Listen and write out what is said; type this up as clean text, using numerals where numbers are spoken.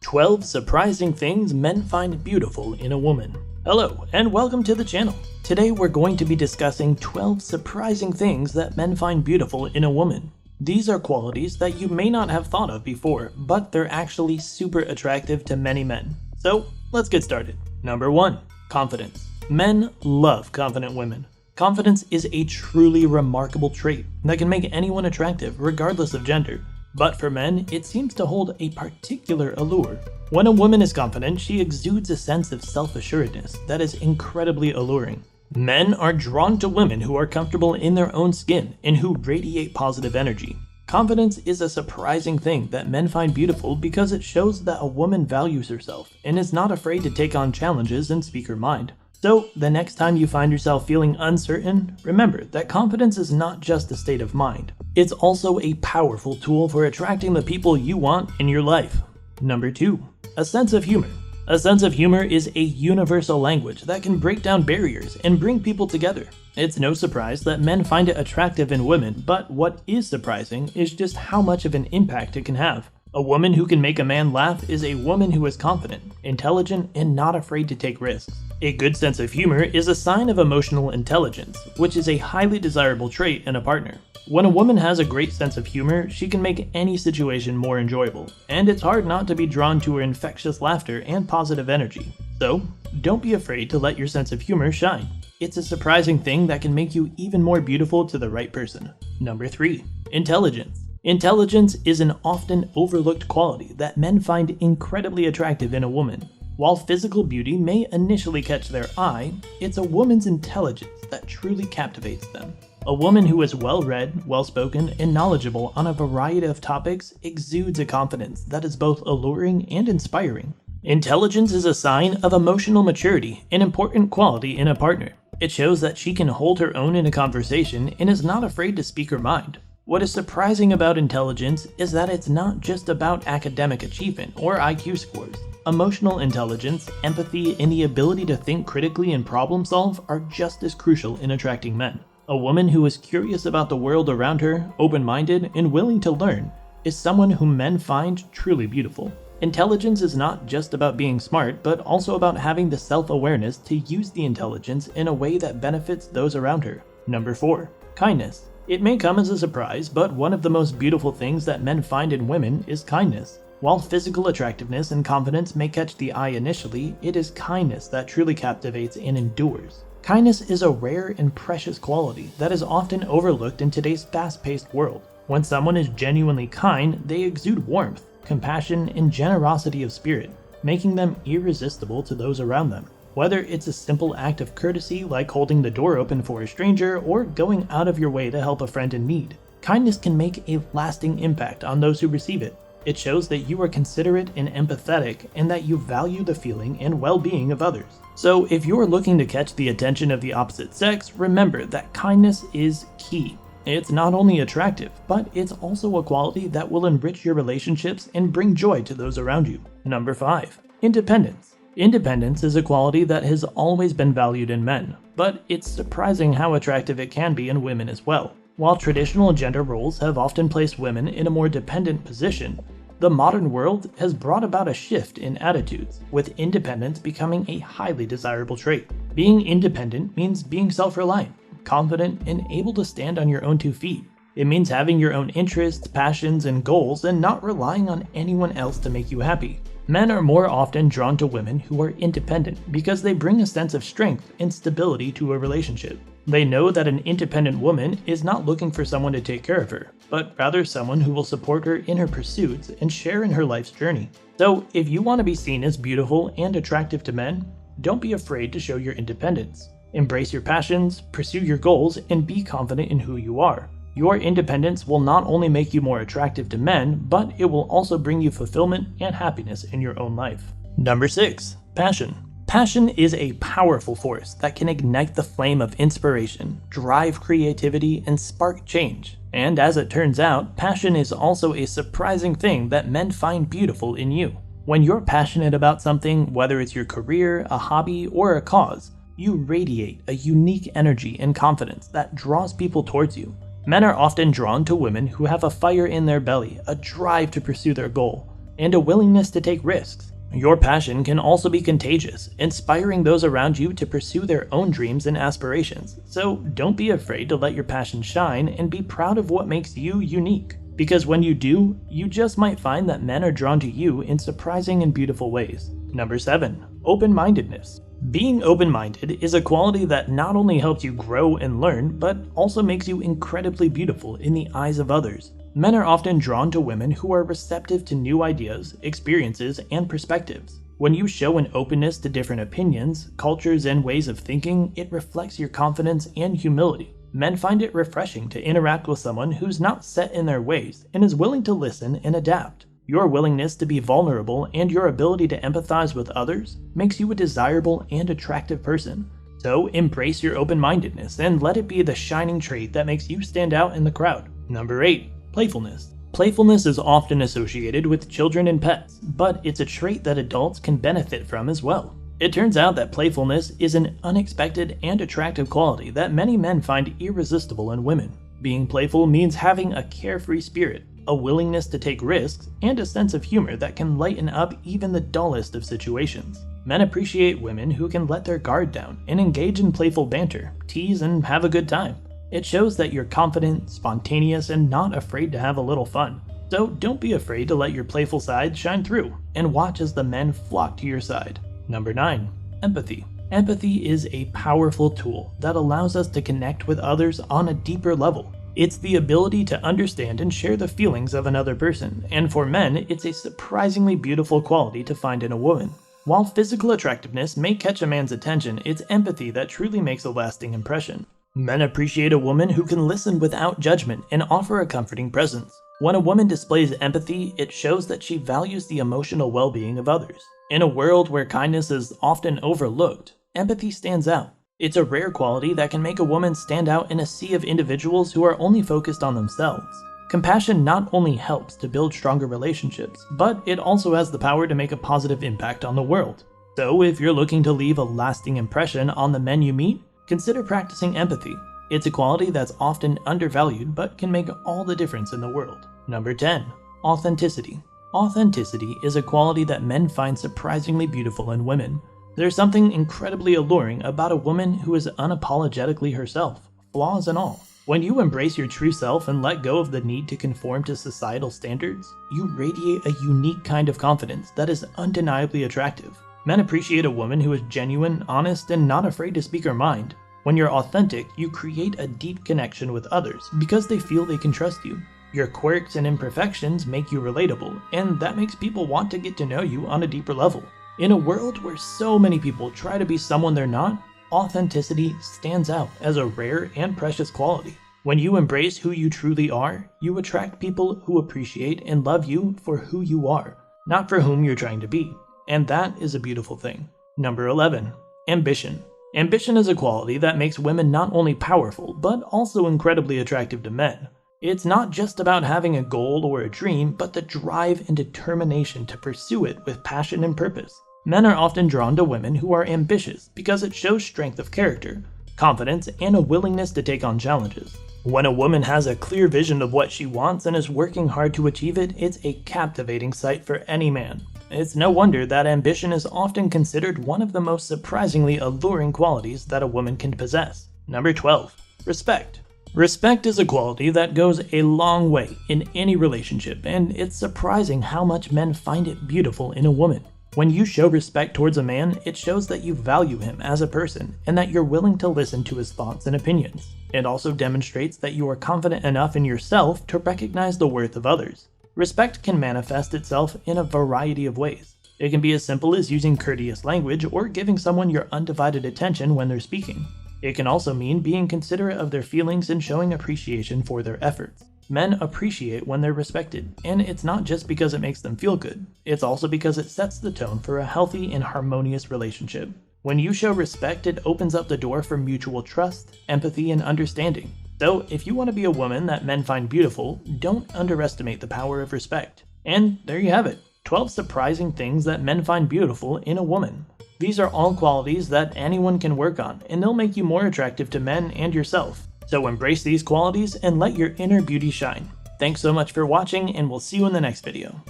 12 surprising things men find beautiful in a woman. Hello, and welcome to the channel. Today we're going to be discussing 12 surprising things that men find beautiful in a woman. These are qualities that you may not have thought of before, but they're actually super attractive to many men. So, let's get started. Number 1. Confidence. Men love confident women. Confidence is a truly remarkable trait that can make anyone attractive regardless of gender. But for men, it seems to hold a particular allure. When a woman is confident, she exudes a sense of self-assuredness that is incredibly alluring. Men are drawn to women who are comfortable in their own skin and who radiate positive energy. Confidence is a surprising thing that men find beautiful because it shows that a woman values herself and is not afraid to take on challenges and speak her mind. So, the next time you find yourself feeling uncertain, remember that confidence is not just a state of mind. It's also a powerful tool for attracting the people you want in your life. Number 2. A sense of humor. A sense of humor is a universal language that can break down barriers and bring people together. It's no surprise that men find it attractive in women, but what is surprising is just how much of an impact it can have. A woman who can make a man laugh is a woman who is confident, intelligent, and not afraid to take risks. A good sense of humor is a sign of emotional intelligence, which is a highly desirable trait in a partner. When a woman has a great sense of humor, she can make any situation more enjoyable, and it's hard not to be drawn to her infectious laughter and positive energy. So, don't be afraid to let your sense of humor shine. It's a surprising thing that can make you even more beautiful to the right person. Number 3. Intelligence. Intelligence is an often overlooked quality that men find incredibly attractive in a woman. While physical beauty may initially catch their eye, it's a woman's intelligence that truly captivates them. A woman who is well-read, well-spoken, and knowledgeable on a variety of topics exudes a confidence that is both alluring and inspiring. Intelligence is a sign of emotional maturity, an important quality in a partner. It shows that she can hold her own in a conversation and is not afraid to speak her mind. What is surprising about intelligence is that it's not just about academic achievement or IQ scores. Emotional intelligence, empathy, and the ability to think critically and problem solve are just as crucial in attracting men. A woman who is curious about the world around her, open-minded, and willing to learn, is someone whom men find truly beautiful. Intelligence is not just about being smart, but also about having the self-awareness to use the intelligence in a way that benefits those around her. Number 4. Kindness. It may come as a surprise, but one of the most beautiful things that men find in women is kindness. While physical attractiveness and confidence may catch the eye initially, it is kindness that truly captivates and endures. Kindness is a rare and precious quality that is often overlooked in today's fast-paced world. When someone is genuinely kind, they exude warmth, compassion, and generosity of spirit, making them irresistible to those around them. Whether it's a simple act of courtesy like holding the door open for a stranger or going out of your way to help a friend in need, kindness can make a lasting impact on those who receive it. It shows that you are considerate and empathetic and that you value the feeling and well-being of others. So if you're looking to catch the attention of the opposite sex, remember that kindness is key. It's not only attractive, but it's also a quality that will enrich your relationships and bring joy to those around you. Number 5. Independence. Independence is a quality that has always been valued in men, but it's surprising how attractive it can be in women as well. While traditional gender roles have often placed women in a more dependent position, the modern world has brought about a shift in attitudes, with independence becoming a highly desirable trait. Being independent means being self-reliant, confident, and able to stand on your own 2 feet. It means having your own interests, passions, and goals and not relying on anyone else to make you happy. Men are more often drawn to women who are independent because they bring a sense of strength and stability to a relationship. They know that an independent woman is not looking for someone to take care of her, but rather someone who will support her in her pursuits and share in her life's journey. So, if you want to be seen as beautiful and attractive to men, don't be afraid to show your independence. Embrace your passions, pursue your goals, and be confident in who you are. Your independence will not only make you more attractive to men, but it will also bring you fulfillment and happiness in your own life. Number 6. Passion. Passion is a powerful force that can ignite the flame of inspiration, drive creativity, and spark change. And as it turns out, passion is also a surprising thing that men find beautiful in you. When you're passionate about something, whether it's your career, a hobby, or a cause, you radiate a unique energy and confidence that draws people towards you. Men are often drawn to women who have a fire in their belly, a drive to pursue their goal. and a willingness to take risks. Your passion can also be contagious, inspiring those around you to pursue their own dreams and aspirations. So don't be afraid to let your passion shine and be proud of what makes you unique. Because when you do, you just might find that men are drawn to you in surprising and beautiful ways. Number 7. Open-mindedness. Being open-minded is a quality that not only helps you grow and learn, but also makes you incredibly beautiful in the eyes of others. Men are often drawn to women who are receptive to new ideas, experiences, and perspectives. When you show an openness to different opinions, cultures, and ways of thinking, it reflects your confidence and humility. Men find it refreshing to interact with someone who's not set in their ways and is willing to listen and adapt. Your willingness to be vulnerable and your ability to empathize with others makes you a desirable and attractive person. So embrace your open-mindedness and let it be the shining trait that makes you stand out in the crowd. Number 8. Playfulness. Playfulness is often associated with children and pets, but it's a trait that adults can benefit from as well. It turns out that playfulness is an unexpected and attractive quality that many men find irresistible in women. Being playful means having a carefree spirit, a willingness to take risks, and a sense of humor that can lighten up even the dullest of situations. Men appreciate women who can let their guard down and engage in playful banter, tease, and have a good time. It shows that you're confident, spontaneous, and not afraid to have a little fun. So don't be afraid to let your playful side shine through, and watch as the men flock to your side. Number 9. Empathy. Empathy is a powerful tool that allows us to connect with others on a deeper level. It's the ability to understand and share the feelings of another person, and for men, it's a surprisingly beautiful quality to find in a woman. While physical attractiveness may catch a man's attention, it's empathy that truly makes a lasting impression. Men appreciate a woman who can listen without judgment and offer a comforting presence. When a woman displays empathy, it shows that she values the emotional well-being of others. In a world where kindness is often overlooked, empathy stands out. It's a rare quality that can make a woman stand out in a sea of individuals who are only focused on themselves. Compassion not only helps to build stronger relationships, but it also has the power to make a positive impact on the world. So if you're looking to leave a lasting impression on the men you meet, consider practicing empathy. It's a quality that's often undervalued but can make all the difference in the world. Number 10. Authenticity. Authenticity is a quality that men find surprisingly beautiful in women. There's something incredibly alluring about a woman who is unapologetically herself, flaws and all. When you embrace your true self and let go of the need to conform to societal standards, you radiate a unique kind of confidence that is undeniably attractive. Men appreciate a woman who is genuine, honest, and not afraid to speak her mind. When you're authentic, you create a deep connection with others because they feel they can trust you. Your quirks and imperfections make you relatable, and that makes people want to get to know you on a deeper level. In a world where so many people try to be someone they're not, authenticity stands out as a rare and precious quality. When you embrace who you truly are, you attract people who appreciate and love you for who you are, not for whom you're trying to be. And that is a beautiful thing. Number 11. Ambition. Ambition is a quality that makes women not only powerful, but also incredibly attractive to men. It's not just about having a goal or a dream, but the drive and determination to pursue it with passion and purpose. Men are often drawn to women who are ambitious because it shows strength of character, confidence, and a willingness to take on challenges. When a woman has a clear vision of what she wants and is working hard to achieve it, it's a captivating sight for any man. It's no wonder that ambition is often considered one of the most surprisingly alluring qualities that a woman can possess. Number 12. Respect. Respect is a quality that goes a long way in any relationship, and it's surprising how much men find it beautiful in a woman. When you show respect towards a man, it shows that you value him as a person and that you're willing to listen to his thoughts and opinions. It also demonstrates that you are confident enough in yourself to recognize the worth of others. Respect can manifest itself in a variety of ways. It can be as simple as using courteous language or giving someone your undivided attention when they're speaking. It can also mean being considerate of their feelings and showing appreciation for their efforts. Men appreciate when they're respected, and it's not just because it makes them feel good, it's also because it sets the tone for a healthy and harmonious relationship. When you show respect, it opens up the door for mutual trust, empathy, and understanding. So, if you want to be a woman that men find beautiful, don't underestimate the power of respect. And there you have it, 12 surprising things that men find beautiful in a woman. These are all qualities that anyone can work on, and they'll make you more attractive to men and yourself. So embrace these qualities and let your inner beauty shine. Thanks so much for watching, and we'll see you in the next video.